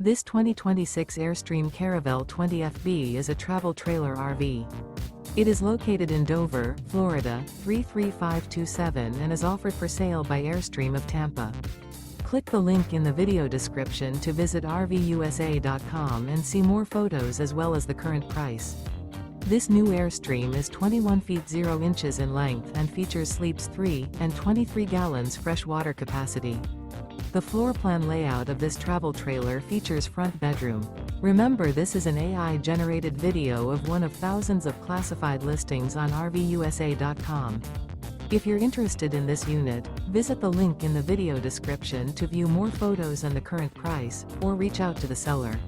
This 2026 Airstream Caravel 20FB is a travel trailer RV. It is located in Dover, Florida, 33527 and is offered for sale by Airstream of Tampa. Click the link in the video description to visit RVUSA.com and see more photos as well as the current price. This new Airstream is 21 feet 0 inches in length and features sleeps 3 and 23 gallons fresh water capacity. The floor plan layout of this travel trailer features front bedroom. Remember, this is an AI-generated video of one of thousands of classified listings on RVUSA.com. If you're interested in this unit, visit the link in the video description to view more photos and the current price, or reach out to the seller.